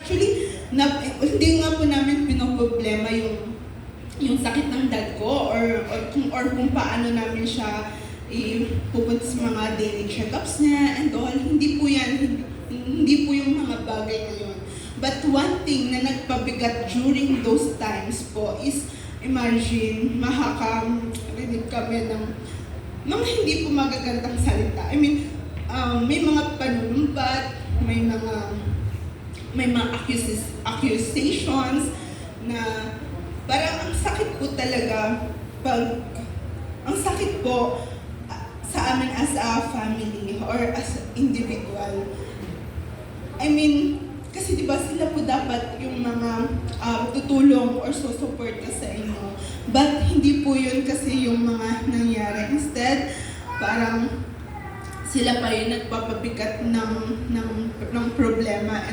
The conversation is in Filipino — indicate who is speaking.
Speaker 1: Actually, hindi nga po namin pinoproblema yung sakit ng dad ko or kung paano namin siya pupunta sa mga daily checkups niya and all. Hindi po yan, hindi po yung mga bagay na yun. But one thing na nagpabigat during those times po is, imagine, makakarinig kami ng mga hindi po magagandang salita. I mean, may mga panunumbat, may mga accusations na parang ang sakit po talaga ang sakit po sa amin as a family or as individual. I mean, kasi diba sila po dapat yung mga tutulong or susuporta sa inyo. But hindi po yun kasi yung mga nangyari. Instead, parang sila pa yung nagpapabigat ng problema.